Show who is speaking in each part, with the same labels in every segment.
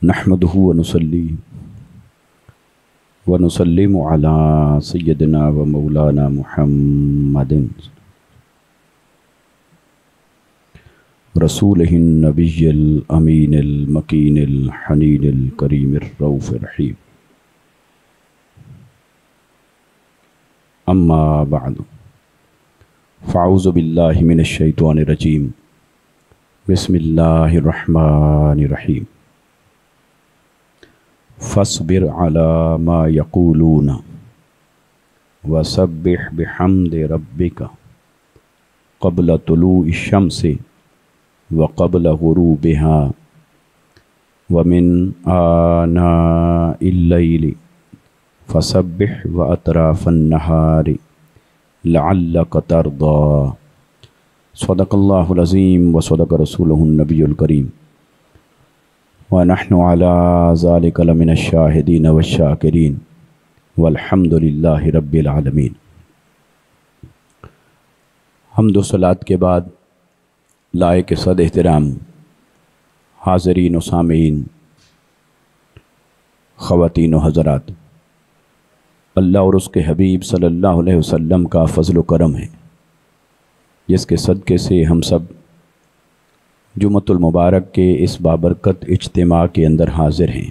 Speaker 1: نحمدہ ونصلی ونسلم علی سیدنا و مولانا محمد رسولہ النبی الامین المکین الحنین الکریم الرؤوف الرحیم اما بعد فاعوذ باللہ من الشیطان الرجیم بسم اللہ الرحمن الرحیم فاصبر علی ما یقولون وسبح بحمد ربک قبل طلوع الشمس وقبل غروبها ومن آناء اللیل فسبح واطراف النہار لعلک ترضی صدق اللہ العظیم وصدق رسولہ النبی الکریم ونحن على ذلك لمن الشاہدین والشاکرین والحمد للہ رب العالمین۔ حمد و صلاۃ کے بعد لائق صد احترام حاضرین و سامعین، خواتین و حضرات، اللہ اور اس کے حبیب صلی اللہ علیہ وسلم کا فضل و کرم ہے جس کے صدقے سے ہم سب جمعۃ المبارک کے اس بابرکت اجتماع کے اندر حاضر ہیں۔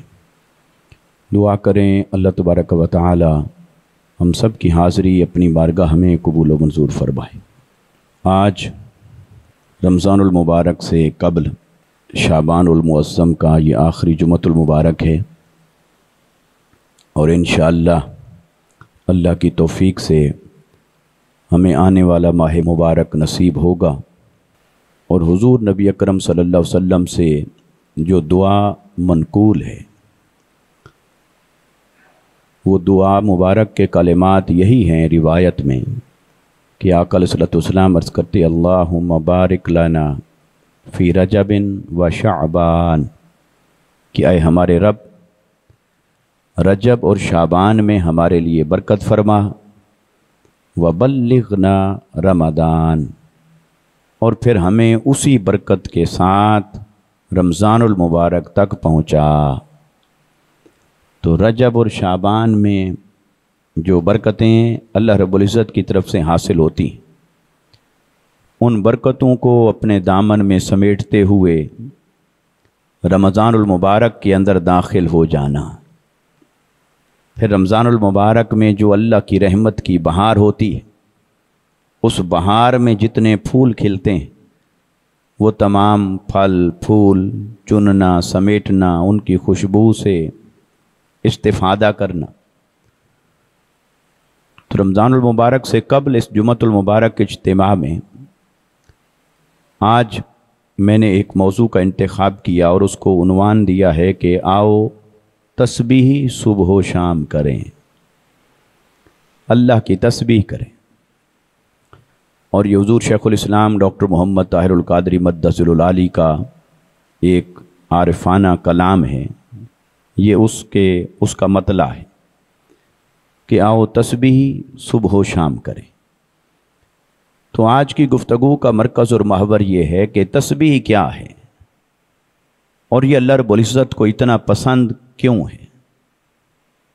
Speaker 1: دعا کریں اللہ تبارک و تعالی ہم سب کی حاضری اپنی بارگاہ میں قبول و منظور فرمائے۔ آج رمضان المبارک سے قبل شعبان المعظم کا یہ آخری جمعۃ المبارک ہے، اور انشاءاللہ اللہ کی توفیق سے ہمیں آنے والا ماہ مبارک نصیب ہوگا، اور حضور نبی اکرم صلی اللہ علیہ وسلم سے جو دعا منقول ہے وہ دعا مبارک کے کلمات یہی ہیں روایت میں کہ آقا علیہ الصلوۃ والسلام عرض کرتے اللہم بارک لنا فی رجب و شعبان، کہ اے ہمارے رب رجب اور شعبان میں ہمارے لیے برکت فرما، وبلغنا رمضان، اور پھر ہمیں اسی برکت کے ساتھ رمضان المبارک تک پہنچا۔ تو رجب اور شعبان میں جو برکتیں اللہ رب العزت کی طرف سے حاصل ہوتی ہیں، ان برکتوں کو اپنے دامن میں سمیٹتے ہوئے رمضان المبارک کے اندر داخل ہو جانا۔ پھر رمضان المبارک میں جو اللہ کی رحمت کی بہار ہوتی ہے، اس بہار میں جتنے پھول کھلتے ہیں وہ تمام پھل پھول چننا، سمیٹنا، ان کی خوشبو سے استفادہ کرنا۔ تو رمضان المبارک سے قبل اس جمعۃ المبارک کے اجتماع میں آج میں نے ایک موضوع کا انتخاب کیا اور اس کو عنوان دیا ہے کہ آؤ تسبیح صبح و شام کریں، اللہ کی تسبیح کریں۔ اور یہ حضور شیخ الاسلام ڈاکٹر محمد طاہر القادری مدث العالی کا ایک عارفانہ کلام ہے، یہ اس کا مطلع ہے کہ آؤ تسبیح صبح و شام کریں۔ تو آج کی گفتگو کا مرکز اور محور یہ ہے کہ تسبیح کیا ہے، اور یہ اللہ رب العزت کو اتنا پسند کیوں ہے،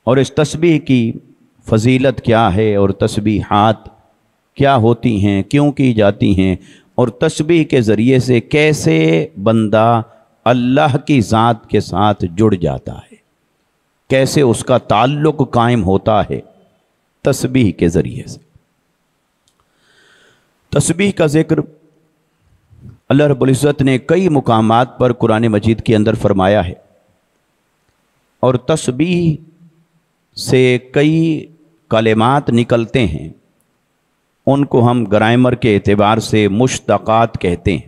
Speaker 1: اور اس تسبیح کی فضیلت کیا ہے، اور تسبیحات کیا ہوتی ہیں، کیوں کی جاتی ہیں، اور تسبیح کے ذریعے سے کیسے بندہ اللہ کی ذات کے ساتھ جڑ جاتا ہے، کیسے اس کا تعلق قائم ہوتا ہے تسبیح کے ذریعے سے۔ تسبیح کا ذکر اللہ رب العزت نے کئی مقامات پر قرآن مجید کے اندر فرمایا ہے، اور تسبیح سے کئی کلمات نکلتے ہیں، ان کو ہم گرامر کے اعتبار سے مشتقات کہتے ہیں۔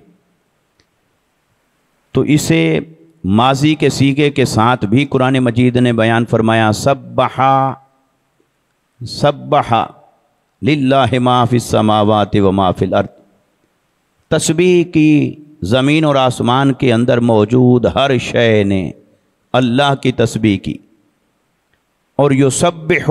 Speaker 1: تو اسے ماضی کے صیغے کے ساتھ بھی قرآن مجید نے بیان فرمایا، سبح للہ ما فی السماوات و ما فی الارض۔ تسبیح کی زمین اور آسمان کے اندر موجود ہر شے نے اللہ کی تسبیح کی، اور یسبح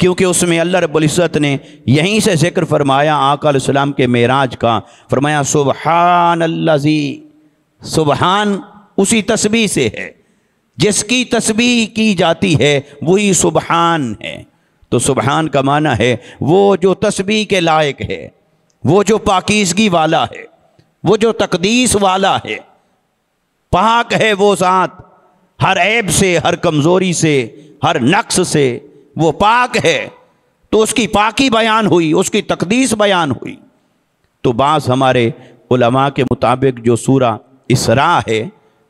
Speaker 1: کیونکہ اس میں اللہ رب العزت نے یہیں سے ذکر فرمایا آقا علیہ السلام کے معراج کا، فرمایا سبحان الذی، سبحان اسی تسبیح سے ہے، جس کی تسبیح کی جاتی ہے وہی سبحان ہے۔ تو سبحان کا معنی ہے وہ جو تسبیح کے لائق ہے، وہ جو پاکیزگی والا ہے، وہ جو تقدیس والا ہے، پاک ہے وہ ذات ہر عیب سے، ہر کمزوری سے، ہر نقص سے، وہ پاک ہے۔ تو اس کی پاکی بیان ہوئی، اس کی تقدیس بیان ہوئی۔ تو بعض ہمارے علماء کے مطابق جو سورہ اسراء ہے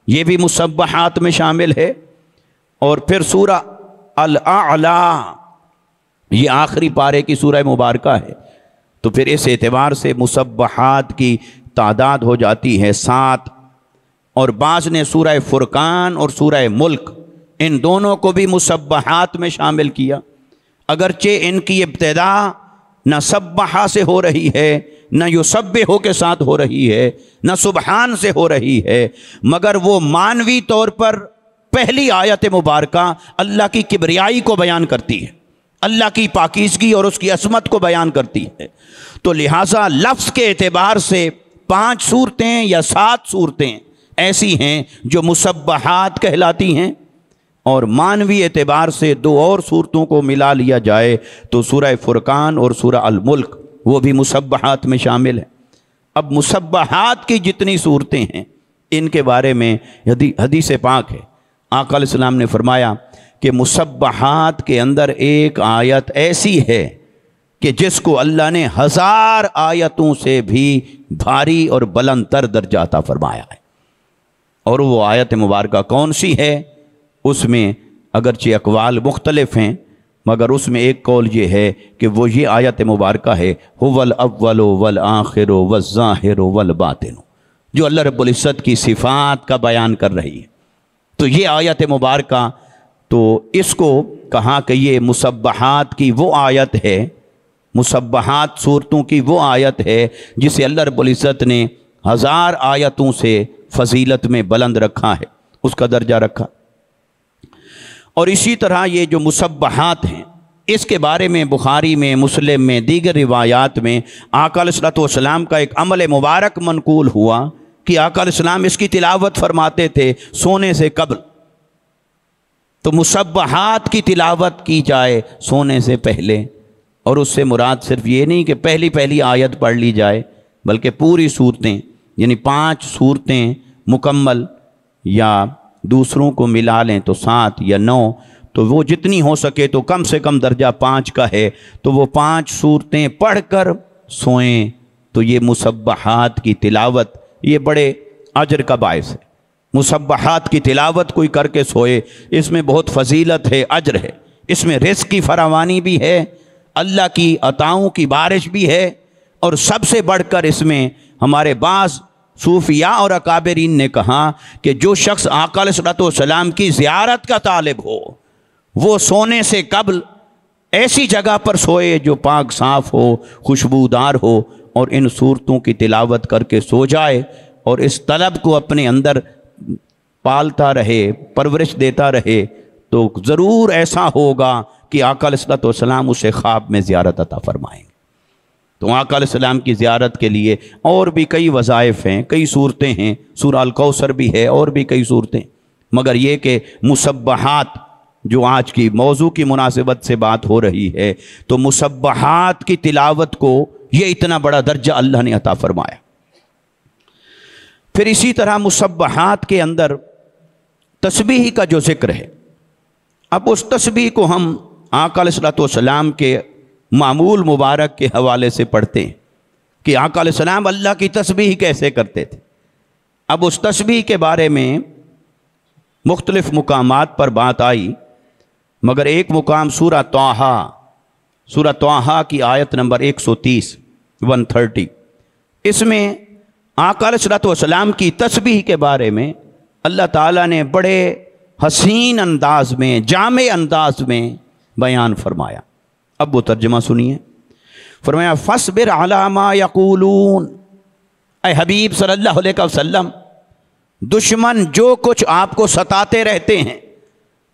Speaker 1: یہ بھی مسبحات میں شامل ہے، اور پھر سورہ الاعلیٰ یہ آخری پارے کی سورہ مبارکہ ہے، تو پھر اس اعتبار سے مسبحات کی تعداد ہو جاتی ہے 7۔ اور بعض نے سورہ فرقان اور سورہ ملک ان دونوں کو بھی مسبحات میں شامل کیا، اگرچہ ان کی ابتدا نہ سبحہ سے ہو رہی ہے، نہ یسبحو کے ساتھ ہو رہی ہے، نہ سبحان سے ہو رہی ہے، مگر وہ معنوی طور پر پہلی آیت مبارکہ اللہ کی کبریائی کو بیان کرتی ہے، اللہ کی پاکیزگی اور اس کی عظمت کو بیان کرتی ہے۔ تو لہٰذا لفظ کے اعتبار سے 5 صورتیں یا 7 صورتیں ایسی ہیں جو مسبحات کہلاتی ہیں، اور معنوی اعتبار سے 2 اور صورتوں کو ملا لیا جائے تو سورہ فرقان اور سورہ الملک وہ بھی مسبحات میں شامل ہے۔ اب مسبحات کی جتنی صورتیں ہیں ان کے بارے میں حدیث پاک ہے، آقا علیہ السلام نے فرمایا کہ مسبحات کے اندر ایک آیت ایسی ہے کہ جس کو اللہ نے 1000 آیتوں سے بھی بھاری اور بلند تر درجہ عطا فرمایا ہے۔ اور وہ آیت مبارکہ کون سی ہے؟ اس میں اگرچہ اقوال مختلف ہیں، مگر اس میں ایک قول یہ ہے کہ وہ یہ آیت مبارکہ ہے هو الاول والآخر والظاہر والباطن، جو اللہ رب العزت کی صفات کا بیان کر رہی ہے۔ تو یہ آیت مبارکہ، تو اس کو کہا کہ یہ مسبحات کی وہ آیت ہے، مسبحات صورتوں کی وہ آیت ہے جسے اللہ رب العزت نے 1000 آیتوں سے فضیلت میں بلند رکھا ہے، اس کا درجہ رکھا۔ اور اسی طرح یہ جو مسبحات ہیں اس کے بارے میں بخاری میں، مسلم میں، دیگر روایات میں آقا علیہ السلام کا ایک عمل مبارک منقول ہوا کہ آقا علیہ السلام اس کی تلاوت فرماتے تھے سونے سے قبل۔ تو مسبحات کی تلاوت کی جائے سونے سے پہلے، اور اس سے مراد صرف یہ نہیں کہ پہلی آیت پڑھ لی جائے، بلکہ پوری صورتیں، یعنی 5 صورتیں مکمل، یا دوسروں کو ملا لیں تو 7 یا 9، تو وہ جتنی ہو سکے تو کم سے کم درجہ 5 کا ہے، تو وہ 5 صورتیں پڑھ کر سوئیں۔ تو یہ مسبحات کی تلاوت یہ بڑے اجر کا باعث ہے۔ مسبحات کی تلاوت کوئی کر کے سوئے، اس میں بہت فضیلت ہے، اجر ہے، اس میں رزق کی فراوانی بھی ہے، اللہ کی عطاؤں کی بارش بھی ہے، اور سب سے بڑھ کر اس میں ہمارے بعض صوفیاء اور اکابرین نے کہا کہ جو شخص آقا علیہ السلام کی زیارت کا طالب ہو وہ سونے سے قبل ایسی جگہ پر سوئے جو پاک صاف ہو، خوشبودار ہو، اور ان صورتوں کی تلاوت کر کے سو جائے، اور اس طلب کو اپنے اندر پالتا رہے، پرورش دیتا رہے، تو ضرور ایسا ہوگا کہ آقا علیہ السلام اسے خواب میں زیارت عطا فرمائیں گے۔ تو آقا علیہ السلام کی زیارت کے لیے اور بھی کئی وظائف ہیں، کئی صورتیں ہیں، سورہ الکوثر بھی ہے، اور بھی کئی صورتیں، مگر یہ کہ مسبحات جو آج کی موضوع کی مناسبت سے بات ہو رہی ہے، تو مسبحات کی تلاوت کو یہ اتنا بڑا درجہ اللہ نے عطا فرمایا۔ پھر اسی طرح مسبحات کے اندر تسبیح کا جو ذکر ہے، اب اس تسبیح کو ہم آقا علیہ السلام کے معمول مبارک کے حوالے سے پڑھتے ہیں کہ آقا علیہ السلام اللہ کی تسبیح کیسے کرتے تھے۔ اب اس تسبیح کے بارے میں مختلف مقامات پر بات آئی، مگر ایک مقام سورہ طٰہٰ کی آیت نمبر 130 اس میں آقا علیہ السلام کی تسبیح کے بارے میں اللہ تعالیٰ نے بڑے حسین انداز میں، جامع انداز میں بیان فرمایا۔ اب وہ ترجمہ سنیے، فرمایا فَاصْبِرْ عَلَىٰ مَا يَقُولُونَ، اے حبیب صلی اللہ علیہ وسلم، دشمن جو کچھ آپ کو ستاتے رہتے ہیں،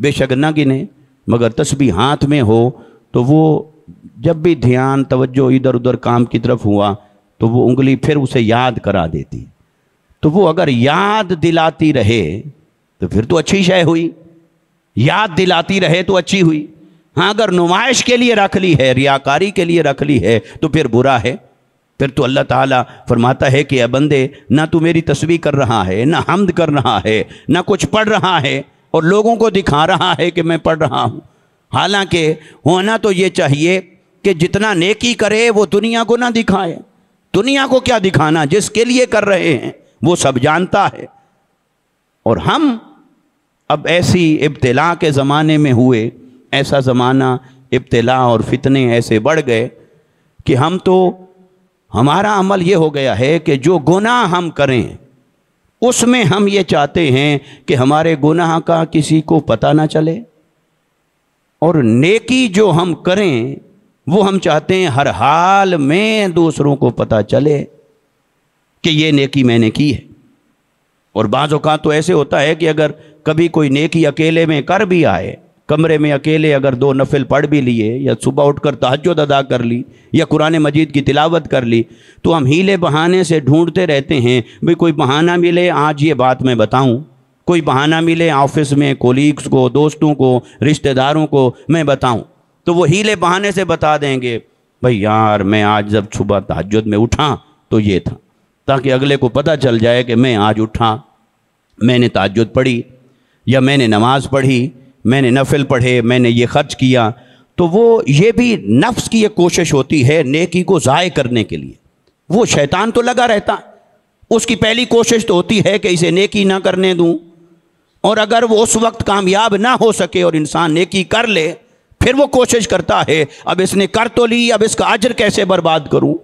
Speaker 1: بے شک نہ گنے، مگر تسبیح ہاتھ میں ہو تو وہ جب بھی دھیان توجہ ادھر ادھر کام کی طرف ہوا تو وہ انگلی پھر اسے یاد کرا دیتی. تو وہ اگر یاد دلاتی رہے تو پھر تو اچھی شے ہوئی، یاد دلاتی رہے تو اچھی ہوئی. ہاں اگر نمائش کے لیے رکھ لی ہے، ریاکاری کے لیے رکھ لی ہے تو پھر برا ہے. پھر تو اللہ تعالیٰ فرماتا ہے کہ اے بندے، نہ تو میری تسبیح کر رہا ہے، نہ حمد کر رہا ہے، نہ کچھ پڑھ رہا ہے، اور لوگوں کو دکھا رہا ہے کہ میں پڑھ رہا ہوں. حالانکہ ہونا تو یہ چاہیے کہ جتنا نیکی کرے وہ دنیا کو نہ دکھائے. دنیا کو کیا دکھانا، جس کے لیے کر رہے ہیں وہ سب جانتا ہے. اور ہم اب ایسی ابتلا کے زمانے میں ہوئے، ایسا زمانہ ابتلا اور فتنے ایسے بڑھ گئے کہ ہم تو ہمارا عمل یہ ہو گیا ہے کہ جو گناہ ہم کریں اس میں ہم یہ چاہتے ہیں کہ ہمارے گناہ کا کسی کو پتہ نہ چلے، اور نیکی جو ہم کریں وہ ہم چاہتے ہیں ہر حال میں دوسروں کو پتہ چلے کہ یہ نیکی میں نے کی ہے. اور بعض اوقات تو ایسے ہوتا ہے کہ اگر کبھی کوئی نیکی اکیلے میں کر بھی آئے، کمرے میں اکیلے اگر 2 نفل پڑھ بھی لیے، یا صبح اٹھ کر تہجد ادا کر لی، یا قرآن مجید کی تلاوت کر لی، تو ہم ہیلے بہانے سے ڈھونڈتے رہتے ہیں بھئی کوئی بہانہ ملے آج یہ بات میں بتاؤں، کوئی بہانہ ملے آفس میں کولیگز کو، دوستوں کو، رشتہ داروں کو میں بتاؤں. تو وہ ہیلے بہانے سے بتا دیں گے بھئی یار میں آج جب صبح تہجد میں اٹھا تو یہ تھا، تاکہ اگلے کو پتہ چل جائے کہ میں آج اٹھا، میں نے تہجد پڑھی، یا میں نے نماز پڑھی، میں نے نفل پڑھے، میں نے یہ خرچ کیا. تو وہ یہ بھی نفس کی ایک کوشش ہوتی ہے نیکی کو ضائع کرنے کے لیے. وہ شیطان تو لگا رہتا ہے، اس کی پہلی کوشش تو ہوتی ہے کہ اسے نیکی نہ کرنے دوں، اور اگر وہ اس وقت کامیاب نہ ہو سکے اور انسان نیکی کر لے، پھر وہ کوشش کرتا ہے اب اس نے کر تو لی، اب اس کا اجر کیسے برباد کروں.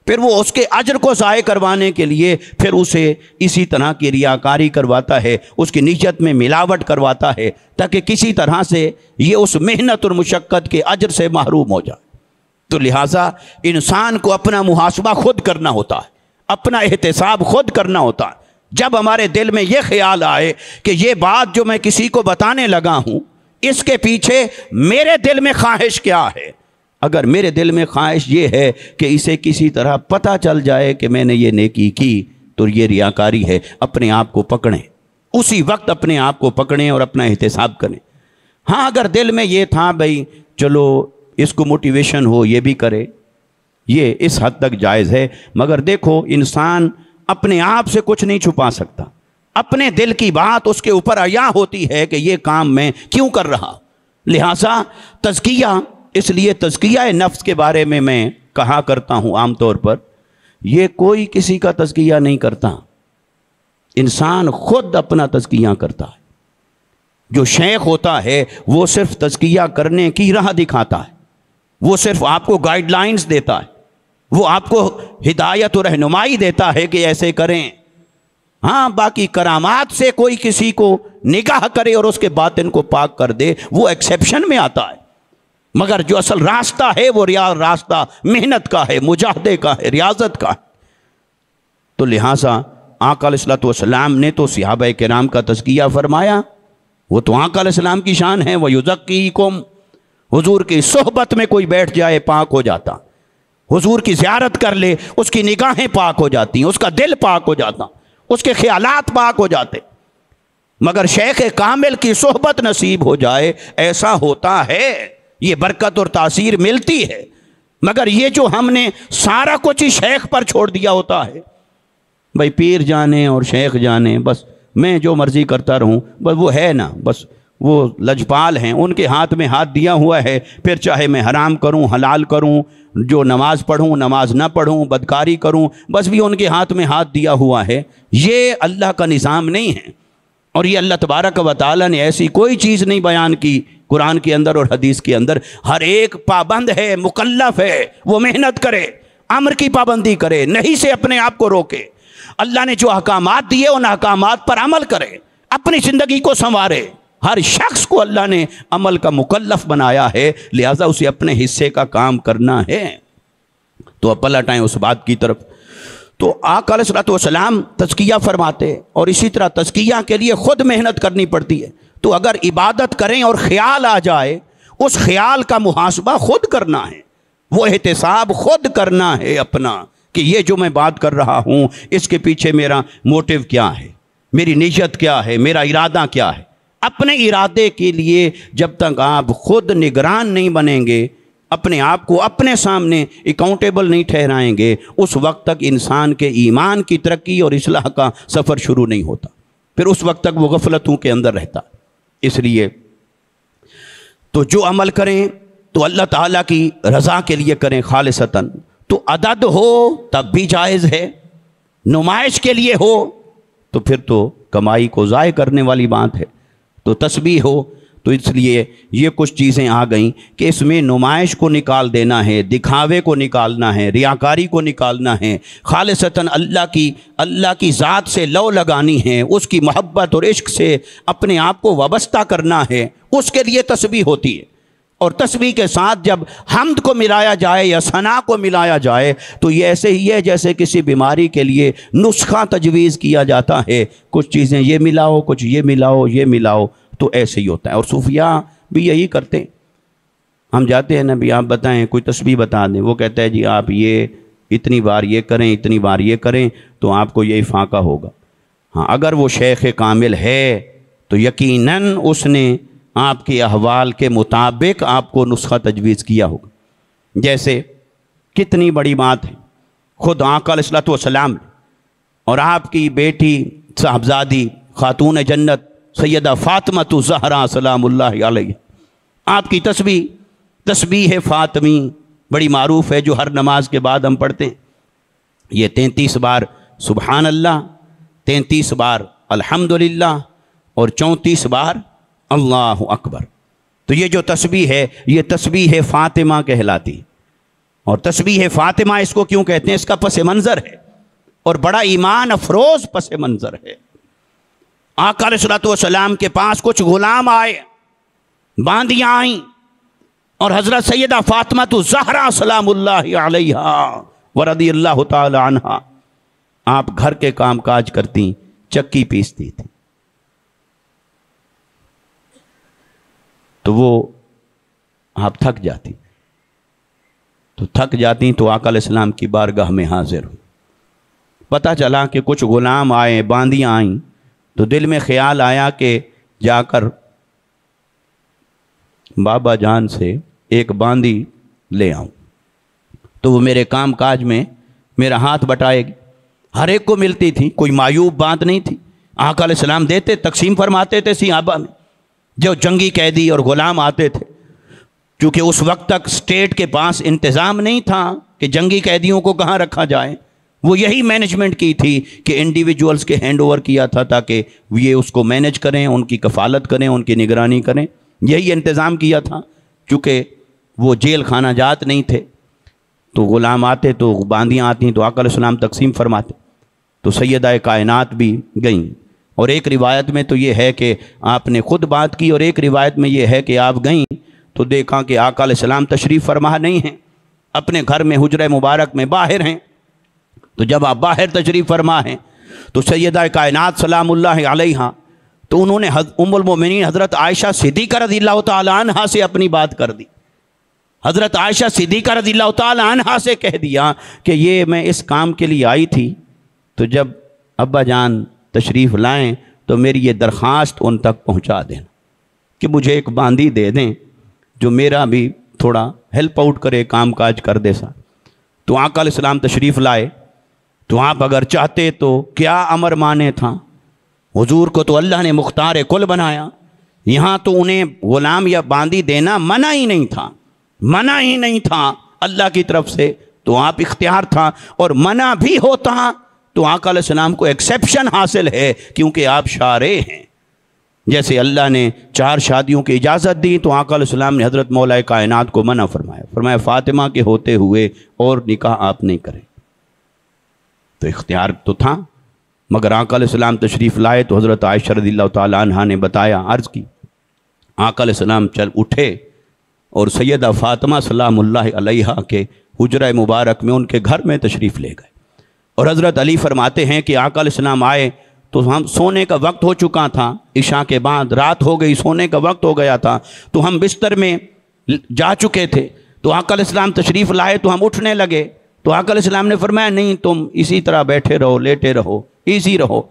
Speaker 1: پھر وہ اس کے اجر کو ضائع کروانے کے لیے پھر اسے اسی طرح کی ریاکاری کرواتا ہے، اس کی نیت میں ملاوٹ کرواتا ہے، تاکہ کسی طرح سے یہ اس محنت اور مشقت کے اجر سے محروم ہو جائے. تو لہٰذا انسان کو اپنا محاسبہ خود کرنا ہوتا ہے، اپنا احتساب خود کرنا ہوتا ہے. جب ہمارے دل میں یہ خیال آئے کہ یہ بات جو میں کسی کو بتانے لگا ہوں اس کے پیچھے میرے دل میں خواہش کیا ہے. اگر میرے دل میں خواہش یہ ہے کہ اسے کسی طرح پتہ چل جائے کہ میں نے یہ نیکی کی تو یہ ریاکاری ہے. اپنے آپ کو پکڑیں، اسی وقت اپنے آپ کو پکڑیں اور اپنا احتساب کریں. ہاں اگر دل میں یہ تھا بھئی چلو اس کو موٹیویشن ہو یہ بھی کرے، یہ اس حد تک جائز ہے. مگر دیکھو انسان اپنے آپ سے کچھ نہیں چھپا سکتا، اپنے دل کی بات اس کے اوپر عیاں ہوتی ہے کہ یہ کام میں کیوں کر رہا. لہٰذا تزکیہ، اس لیے تزکیہ نفس کے بارے میں کہا کرتا ہوں عام طور پر، یہ کوئی کسی کا تزکیہ نہیں کرتا، انسان خود اپنا تزکیہ کرتا ہے. جو شیخ ہوتا ہے وہ صرف تزکیہ کرنے کی راہ دکھاتا ہے، وہ صرف آپ کو گائیڈ لائنز دیتا ہے، وہ آپ کو ہدایت و رہنمائی دیتا ہے کہ ایسے کریں. ہاں باقی کرامات سے کوئی کسی کو نگاہ کرے اور اس کے باطن کو پاک کر دے وہ ایکسیپشن میں آتا ہے، مگر جو اصل راستہ ہے وہ راستہ محنت کا ہے، مجاہدے کا ہے، ریاضت کا ہے. تو لہٰذا آقا علیہ السلام نے تو صحابہ کرام کا تزکیہ فرمایا، وہ تو آقا علیہ السلام کی شان ہے. وَيُزَكِّيكُمْ، حضور کی صحبت میں کوئی بیٹھ جائے پاک ہو جاتا، حضور کی زیارت کر لے اس کی نگاہیں پاک ہو جاتی ہیں، اس کا دل پاک ہو جاتا، اس کے خیالات پاک ہو جاتے. مگر شیخ کامل کی صحبت نصیب ہو جائے ایسا ہوتا ہے، یہ برکت اور تاثیر ملتی ہے. مگر یہ جو ہم نے سارا کچھ ہی شیخ پر چھوڑ دیا ہوتا ہے، بھائی پیر جانے اور شیخ جانے، بس میں جو مرضی کرتا رہوں، بس وہ ہے نا، بس وہ لجپال ہیں، ان کے ہاتھ میں ہاتھ دیا ہوا ہے، پھر چاہے میں حرام کروں حلال کروں، جو نماز پڑھوں نماز نہ پڑھوں، بدکاری کروں، بس بھی ان کے ہاتھ میں ہاتھ دیا ہوا ہے. یہ اللہ کا نظام نہیں ہے، اور یہ اللہ تبارک و تعالیٰ نے ایسی کوئی چیز نہیں بیان کی قرآن کے اندر اور حدیث کے اندر. ہر ایک پابند ہے، مکلف ہے، وہ محنت کرے، امر کی پابندی کرے، نہیں سے اپنے آپ کو روکے. اللہ نے جو احکامات دیے ان احکامات پر عمل کرے، اپنی زندگی کو سنوارے. ہر شخص کو اللہ نے عمل کا مکلف بنایا ہے، لہٰذا اسے اپنے حصے کا کام کرنا ہے. تو اب پلٹ آئیں اس بات کی طرف. تو آقا علیہ السلام تزکیہ فرماتے، اور اسی طرح تزکیہ کے لیے خود محنت کرنی پڑتی ہے. تو اگر عبادت کریں اور خیال آ جائے، اس خیال کا محاسبہ خود کرنا ہے، وہ احتساب خود کرنا ہے اپنا، کہ یہ جو میں بات کر رہا ہوں اس کے پیچھے میرا موٹیو کیا ہے، میری نیت کیا ہے، میرا ارادہ کیا ہے۔ اپنے ارادے کے لیے جب تک آپ خود نگران نہیں بنیں گے، اپنے آپ کو اپنے سامنے اکاؤنٹیبل نہیں ٹھہرائیں گے، اس وقت تک انسان کے ایمان کی ترقی اور اصلاح کا سفر شروع نہیں ہوتا، پھر اس وقت تک وہ غفلتوں کے اندر رہتا۔ اس لیے تو جو عمل کریں تو اللہ تعالیٰ کی رضا کے لیے کریں خالصتاً، تو عدد ہو تب بھی جائز ہے، نمائش کے لیے ہو تو پھر تو کمائی کو ضائع کرنے والی بات ہے، تو تسبیح ہو تو اس لیے یہ کچھ چیزیں آ گئیں کہ اس میں نمائش کو نکال دینا ہے، دکھاوے کو نکالنا ہے، ریاکاری کو نکالنا ہے، خالصتاً اللہ کی ذات سے لو لگانی ہے، اس کی محبت اور عشق سے اپنے آپ کو وابستہ کرنا ہے، اس کے لیے تسبیح ہوتی ہے۔ اور تسبیح کے ساتھ جب حمد کو ملایا جائے یا ثنا کو ملایا جائے تو یہ ایسے ہی ہے جیسے کسی بیماری کے لیے نسخہ تجویز کیا جاتا ہے، کچھ چیزیں یہ ملاؤ، کچھ یہ ملاؤ، یہ ملاؤ، تو ایسے ہی ہوتا ہے۔ اور صوفیاء بھی یہی کرتے ہیں، ہم جاتے ہیں نبی آپ بتائیں کوئی تسبیح بتا دیں، وہ کہتا ہے جی آپ یہ اتنی بار یہ کریں، اتنی بار یہ کریں تو آپ کو یہ افاقہ ہوگا۔ ہاں اگر وہ شیخ کامل ہے تو یقیناً اس نے آپ کے احوال کے مطابق آپ کو نسخہ تجویز کیا ہوگا۔ جیسے کتنی بڑی بات ہے، خود آقا علیہ الصلوۃ والسلام نے اور آپ کی بیٹی صاحبزادی خاتون جنت سیدہ فاطمہ الزہرا سلام اللہ علیہ، آپ کی تسبیح فاطمی بڑی معروف ہے جو ہر نماز کے بعد ہم پڑھتے ہیں۔ یہ 33 بار سبحان اللہ، 33 بار الحمدللہ اور 34 بار اللہ اکبر۔ تو یہ جو تسبیح ہے یہ تسبیح فاطمہ کہلاتی، اور تسبیح فاطمہ اس کو کیوں کہتے ہیں؟ اس کا پس منظر ہے اور بڑا ایمان افروز پس منظر ہے۔ آقا علیہ الصلوۃ والسلام کے پاس کچھ غلام آئے، باندیاں آئیں، اور حضرت سیدہ فاطمہ الزہرا سلام اللہ علیہا ورضی اللہ تعالی عنہا آپ گھر کے کام کاج کرتی، چکی پیستی تھی، تو وہ آپ تھک جاتی تو آقا علیہ السلام کی بارگاہ میں حاضر ہوئی۔ پتہ چلا کہ کچھ غلام آئے، باندیاں آئیں، تو دل میں خیال آیا کہ جا کر بابا جان سے ایک باندی لے آؤں تو وہ میرے کام کاج میں میرا ہاتھ بٹائے گی۔ ہر ایک کو ملتی تھی، کوئی معیوب بات نہیں تھی، آقا علیہ السلام دیتے، تقسیم فرماتے تھے صحابہ میں۔ جو جنگی قیدی اور غلام آتے تھے، کیونکہ اس وقت تک اسٹیٹ کے پاس انتظام نہیں تھا کہ جنگی قیدیوں کو کہاں رکھا جائے، وہ یہی مینجمنٹ کی تھی کہ انڈیویجولز کے ہینڈ اوور کیا تھا تاکہ یہ اس کو مینج کریں، ان کی کفالت کریں، ان کی نگرانی کریں، یہی انتظام کیا تھا۔ چونکہ وہ جیل خانہ جات نہیں تھے تو غلام آتے تو باندیاں آتی تو آقا علیہ السلام تقسیم فرماتے، تو سیدہ کائنات بھی گئیں۔ اور ایک روایت میں تو یہ ہے کہ آپ نے خود بات کی، اور ایک روایت میں یہ ہے کہ آپ گئیں تو دیکھا کہ آقا علیہ السلام تشریف فرما نہیں ہیں، اپنے گھر میں حجرہ مبارک میں باہر ہیں۔ تو جب آپ باہر تشریف فرما ہیں تو سیدہ کائنات سلام اللہ علیہا تو انہوں نے ام المومنین حضرت عائشہ صدیقہ رضی اللہ تعالی عنہا سے اپنی بات کر دی۔ حضرت عائشہ صدیقہ رضی اللہ تعالی عنہا سے کہہ دیا کہ یہ میں اس کام کے لیے آئی تھی، تو جب ابا جان تشریف لائیں تو میری یہ درخواست ان تک پہنچا دینا کہ مجھے ایک باندی دے دیں جو میرا بھی تھوڑا ہیلپ آؤٹ کرے، کام کاج کر دے سا۔ تو آقا علیہ السلام تشریف لائے تو آپ اگر چاہتے تو کیا امر مانے تھا، حضور کو تو اللہ نے مختار کل بنایا، یہاں تو انہیں غلام یا باندی دینا منع ہی نہیں تھا اللہ کی طرف سے، تو آپ اختیار تھا، اور منع بھی ہوتا تو آقا علیہ السلام کو ایکسیپشن حاصل ہے کیونکہ آپ شارع ہیں۔ جیسے اللہ نے 4 شادیوں کی اجازت دی تو آقا علیہ السلام نے حضرت مولا کائنات کو منع فرمایا فاطمہ کے ہوتے ہوئے اور نکاح آپ نہیں کریں، تو اختیار تو تھا، مگر آقا علیہ السلام تشریف لائے تو حضرت عائشہ رضی اللہ تعالی عنہا نے بتایا، عرض کی، آقا علیہ السلام چل اٹھے اور سیدہ فاطمہ سلام اللہ علیہا کے حجرہ مبارک میں ان کے گھر میں تشریف لے گئے، اور حضرت علی فرماتے ہیں کہ آقا علیہ السلام آئے تو ہم سونے کا وقت ہو چکا تھا، عشاء کے بعد رات ہو گئی، سونے کا وقت ہو گیا تھا، تو ہم بستر میں جا چکے تھے، تو آقا علیہ السلام تشریف لائے تو ہم اٹھنے لگے، تو آقا علیہ السلام نے فرمایا نہیں، تم اسی طرح بیٹھے رہو، لیٹے رہو، ایزی رہو۔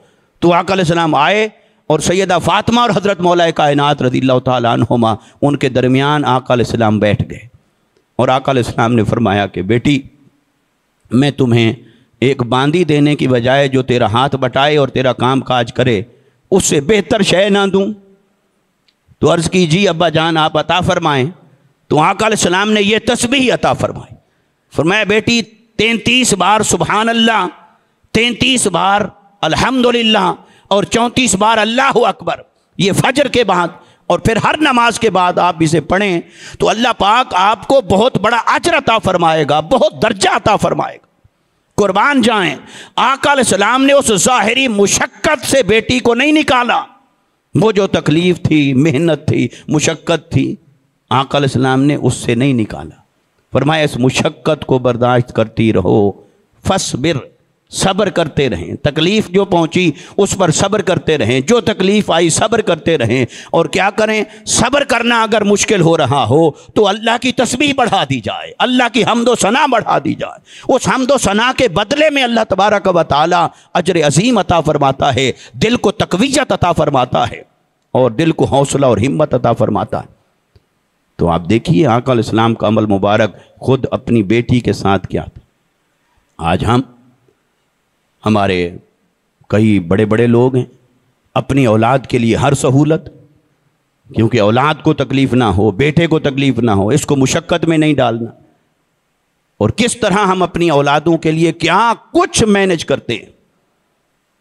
Speaker 1: تو آقا علیہ السلام آئے اور سیدہ فاطمہ اور حضرت مولا کائنات رضی اللہ تعالیٰ عنہما ان کے درمیان آقا علیہ السلام بیٹھ گئے، اور آقا علیہ السلام نے فرمایا کہ بیٹی، میں تمہیں ایک باندی دینے کی بجائے جو تیرا ہاتھ بٹائے اور تیرا کام کاج کرے اس سے بہتر شے نہ دوں؟ تو عرض کی جی ابا جان آپ عطا فرمائیں۔ تو آقا علیہ السلام نے یہ تسبیح عطا فرمائی، فرمایا بیٹی 33 بار سبحان اللہ، 33 بار الحمدللہ، اور 34 بار اللہ اکبر، یہ فجر کے بعد، اور پھر ہر نماز کے بعد آپ اسے پڑھیں تو اللہ پاک آپ کو بہت بڑا اجر عطا فرمائے گا، بہت درجہ عطا فرمائے گا۔ قربان جائیں، آقا علیہ السلام نے اس ظاہری مشقت سے بیٹی کو نہیں نکالا، وہ جو تکلیف تھی، محنت تھی، مشقت تھی، آقا علیہ السلام نے اس سے نہیں نکالا، فرمایا اس مشقت کو برداشت کرتی رہو، فصبر، صبر کرتے رہیں، تکلیف جو پہنچی اس پر صبر کرتے رہیں، جو تکلیف آئی صبر کرتے رہیں، اور کیا کریں؟ صبر کرنا اگر مشکل ہو رہا ہو تو اللہ کی تسبیح بڑھا دی جائے، اللہ کی حمد و ثنا بڑھا دی جائے، اس حمد و ثنا کے بدلے میں اللہ تبارک و تعالی اجر عظیم عطا فرماتا ہے، دل کو تقویت عطا فرماتا ہے، اور دل کو حوصلہ اور ہمت عطا فرماتا ہے۔ تو آپ دیکھیے آقا علیہ السلام کا عمل مبارک خود اپنی بیٹی کے ساتھ کیا تھا۔ آج ہمارے کئی بڑے بڑے لوگ ہیں، اپنی اولاد کے لیے ہر سہولت، کیونکہ اولاد کو تکلیف نہ ہو، بیٹے کو تکلیف نہ ہو، اس کو مشقت میں نہیں ڈالنا، اور کس طرح ہم اپنی اولادوں کے لیے کیا کچھ مینج کرتے ہیں،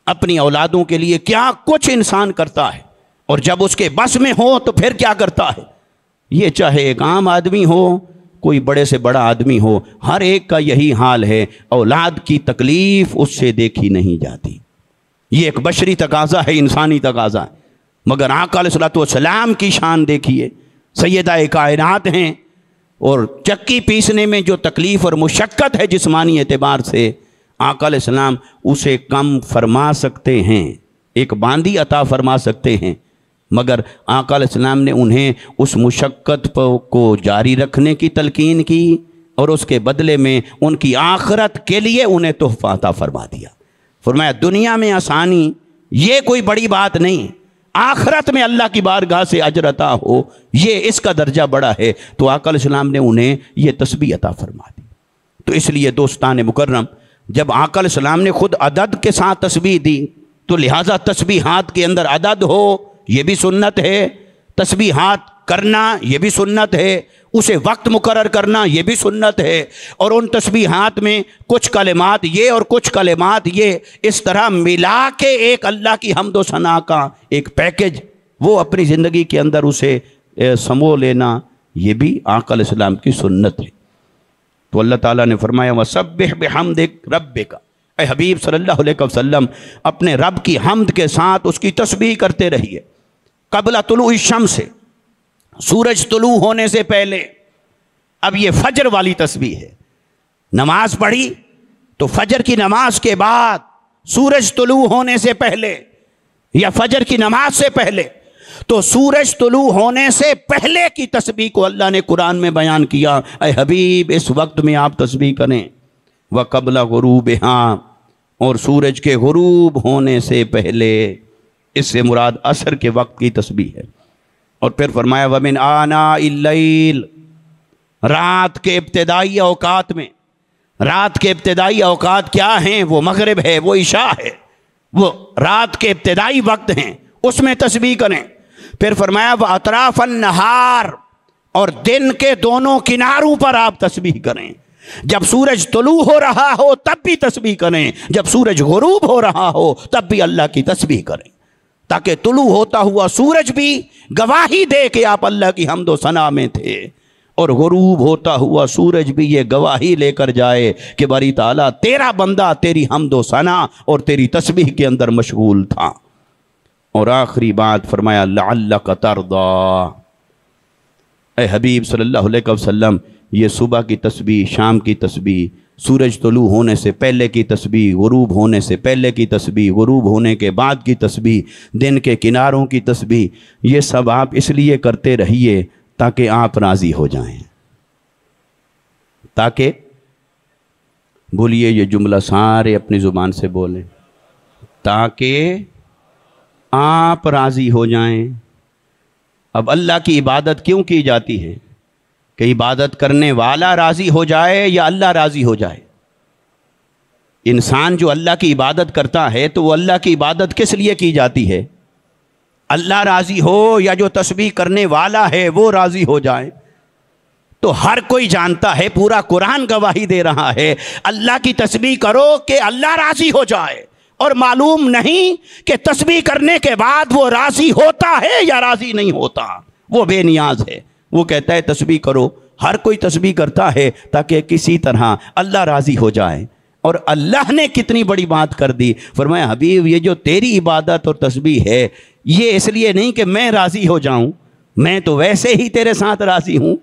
Speaker 1: اپنی اولادوں کے لیے کیا کچھ انسان کرتا ہے، اور جب اس کے بس میں ہو تو پھر کیا کرتا ہے۔ یہ چاہے ایک عام آدمی ہو، کوئی بڑے سے بڑا آدمی ہو، ہر ایک کا یہی حال ہے، اولاد کی تکلیف اس سے دیکھی نہیں جاتی۔ یہ ایک بشری تقاضا ہے، انسانی تقاضا ہے، مگر آقا علیہ السلام کی شان دیکھیے، سیدہ کائنات ہیں، اور چکی پیسنے میں جو تکلیف اور مشقت ہے جسمانی اعتبار سے، آقا علیہ السلام اسے کم فرما سکتے ہیں، ایک باندی عطا فرما سکتے ہیں، مگر آقا علیہ السلام نے انہیں اس مشقت کو جاری رکھنے کی تلقین کی، اور اس کے بدلے میں ان کی آخرت کے لیے انہیں تحفہ عطا فرما دیا۔ فرمایا دنیا میں آسانی یہ کوئی بڑی بات نہیں، آخرت میں اللہ کی بارگاہ سے اجر عطا ہو، یہ اس کا درجہ بڑا ہے۔ تو آقا علیہ السلام نے انہیں یہ تسبیح عطا فرما دی۔ تو اس لیے دوستان مکرم، جب آقا علیہ السلام نے خود عدد کے ساتھ تسبیح دی تو لہٰذا تسبیحات کے اندر عدد ہو یہ بھی سنت ہے، تسبیحات کرنا یہ بھی سنت ہے، اسے وقت مقرر کرنا یہ بھی سنت ہے، اور ان تسبیحات میں کچھ کلمات یہ اور کچھ کلمات یہ، اس طرح ملا کے ایک اللہ کی حمد و ثنا کا ایک پیکج وہ اپنی زندگی کے اندر اسے سمو لینا، یہ بھی آقا علیہ السلام کی سنت ہے۔ تو اللہ تعالیٰ نے فرمایا وَسَبِّحْ بِحَمْدِكَ رَبِّكَ، اے حبیب صلی اللہ علیہ وسلم اپنے رب کی حمد کے ساتھ اس کی تسبیح کرتے رہیے، قبل طلوع الشمس سے، سورج طلوع ہونے سے پہلے۔ اب یہ فجر والی تسبیح ہے، نماز پڑھی تو فجر کی نماز کے بعد، سورج طلوع ہونے سے پہلے یا فجر کی نماز سے پہلے، تو سورج طلوع ہونے سے پہلے کی تسبیح کو اللہ نے قرآن میں بیان کیا، اے حبیب اس وقت میں آپ تسبیح کریں، وَقَبْلَ غُرُوبِهَا، اور سورج کے غروب ہونے سے پہلے، اس سے مراد عصر کے وقت کی تسبیح ہے۔ اور پھر فرمایا وَمِنْ آنَاءِ اللَّيْلِ، رات کے ابتدائی اوقات میں، رات کے ابتدائی اوقات کیا ہیں؟ وہ مغرب ہے، وہ عشاء ہے، وہ رات کے ابتدائی وقت ہیں، اس میں تسبیح کریں۔ پھر فرمایا وَأَطْرَافَ النَّهَارِ، اور دن کے دونوں کناروں پر آپ تسبیح کریں، جب سورج طلوع ہو رہا ہو تب بھی تسبیح کریں، جب سورج غروب ہو رہا ہو تب بھی اللہ کی تسبیح کریں، تاکہ طلوع ہوتا ہوا سورج بھی گواہی دے کہ آپ اللہ کی حمد و ثنا میں تھے، اور غروب ہوتا ہوا سورج بھی یہ گواہی لے کر جائے کہ باری تعالیٰ تیرا بندہ تیری حمد و ثنا اور تیری تسبیح کے اندر مشغول تھا۔ اور آخری بات فرمایا لعلک ترضی، اے حبیب صلی اللہ علیہ وسلم یہ صبح کی تسبیح، شام کی تسبیح، سورج طلوع ہونے سے پہلے کی تسبیح، غروب ہونے سے پہلے کی تسبیح، غروب ہونے کے بعد کی تسبیح، دن کے کناروں کی تسبیح، یہ سب آپ اس لیے کرتے رہیے تاکہ آپ راضی ہو جائیں. تاکہ بولیے یہ جملہ سارے اپنی زبان سے بولیں، تاکہ آپ راضی ہو جائیں. اب اللہ کی عبادت کیوں کی جاتی ہے؟ کہ عبادت کرنے والا راضی ہو جائے یا اللہ راضی ہو جائے. انسان جو اللہ کی عبادت کرتا ہے تو وہ اللہ کی عبادت کس لیے کی جاتی ہے؟ اللہ راضی ہو یا جو تسبیح کرنے والا ہے وہ راضی ہو جائے. تو ہر کوئی جانتا ہے، پورا قرآن گواہی دے رہا ہے، اللہ کی تسبیح کرو کہ اللہ راضی ہو جائے. اور معلوم نہیں کہ تسبیح کرنے کے بعد وہ راضی ہوتا ہے یا راضی نہیں ہوتا. وہ بے نیاز ہے. وہ کہتا ہے تسبیح کرو. ہر کوئی تسبیح کرتا ہے تاکہ کسی طرح اللہ راضی ہو جائے. اور اللہ نے کتنی بڑی بات کر دی، فرمایا حبیب یہ جو تیری عبادت اور تسبیح ہے یہ اس لیے نہیں کہ میں راضی ہو جاؤں، میں تو ویسے ہی تیرے ساتھ راضی ہوں،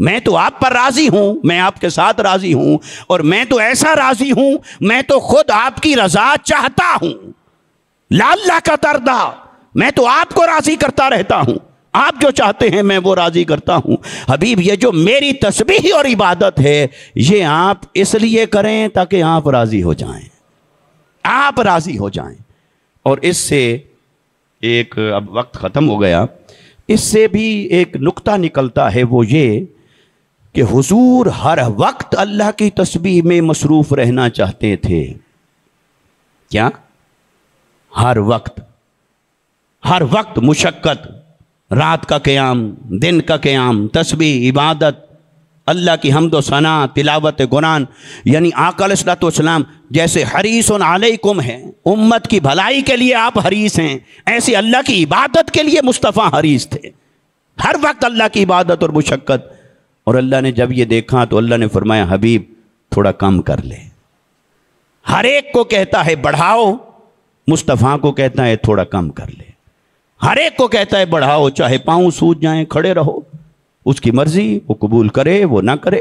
Speaker 1: میں تو آپ پر راضی ہوں، میں آپ کے ساتھ راضی ہوں، اور میں تو ایسا راضی ہوں، میں تو خود آپ کی رضا چاہتا ہوں. لعلک ترضی، میں تو آپ کو راضی کرتا رہتا ہوں، آپ جو چاہتے ہیں میں وہ راضی کرتا ہوں. حبیب یہ جو میری تسبیح اور عبادت ہے یہ آپ اس لیے کریں تاکہ آپ راضی ہو جائیں، آپ راضی ہو جائیں. اور اس سے ایک، اب وقت ختم ہو گیا، اس سے بھی ایک نقطہ نکلتا ہے، وہ یہ کہ حضور ہر وقت اللہ کی تسبیح میں مصروف رہنا چاہتے تھے. کیا؟ ہر وقت مشقت، رات کا قیام، دن کا قیام، تسبیح، عبادت، اللہ کی حمد و ثنا، تلاوت قرآن. یعنی آقا علیہ الصلوۃ والسلام جیسے حریص علیکم ہیں، امت کی بھلائی کے لیے آپ حریص ہیں، ایسے اللہ کی عبادت کے لیے مصطفیٰ حریص تھے. ہر وقت اللہ کی عبادت اور مشقت. اور اللہ نے جب یہ دیکھا تو اللہ نے فرمایا حبیب تھوڑا کم کر لے. ہر ایک کو کہتا ہے بڑھاؤ، مصطفیٰ کو کہتا ہے تھوڑا کم کر لے. ہر ایک کو کہتا ہے بڑھاؤ، چاہے پاؤں سوج جائیں کھڑے رہو، اس کی مرضی، وہ قبول کرے وہ نہ کرے.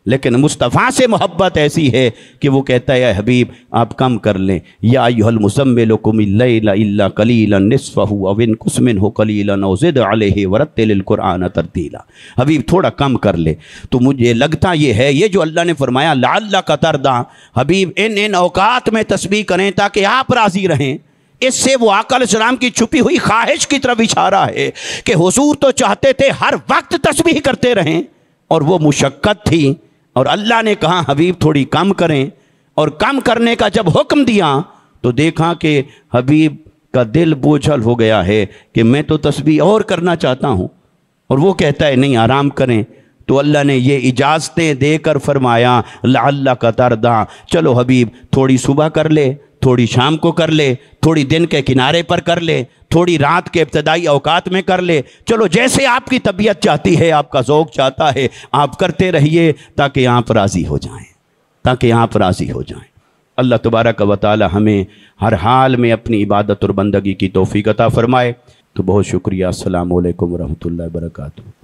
Speaker 1: لیکن مصطفیٰ سے محبت ایسی ہے کہ وہ کہتا ہے اے حبیب آپ کم کر لیں. یا ایھا المزمل قم اللیل الا قلیلا نصفہ او انقص منہ قلیلا او زد علیہ ورتل القرآن ترتیلا. حبیب تھوڑا کم کر لے. تو مجھے لگتا یہ ہے یہ جو اللہ نے فرمایا لعلک ترضی، حبیب ان اوقات میں تسبیح کریں تاکہ آپ راضی رہیں. اس سے وہ آقا علیہ السلام کی چھپی ہوئی خواہش کی طرف اشارہ ہے کہ حضور تو چاہتے تھے ہر وقت تسبیح کرتے رہیں، اور وہ مشقت تھی، اور اللہ نے کہا حبیب تھوڑی کم کریں. اور کم کرنے کا جب حکم دیا تو دیکھا کہ حبیب کا دل بوجھل ہو گیا ہے کہ میں تو تسبیح اور کرنا چاہتا ہوں، اور وہ کہتا ہے نہیں آرام کریں. تو اللہ نے یہ اجازتیں دے کر فرمایا لعلک ترضی، چلو حبیب تھوڑی صبح کر لے، تھوڑی شام کو کر لے، تھوڑی دن کے کنارے پر کر لے، تھوڑی رات کے ابتدائی اوقات میں کر لے. چلو جیسے آپ کی طبیعت چاہتی ہے، آپ کا ذوق چاہتا ہے، آپ کرتے رہیے تاکہ آپ راضی ہو جائیں، تاکہ آپ راضی ہو جائیں. اللہ تبارک و تعالی ہمیں ہر حال میں اپنی عبادت اور بندگی کی توفیق عطا فرمائے. تو بہت شکریہ. السلام علیکم ورحمۃ اللہ وبرکاتہ.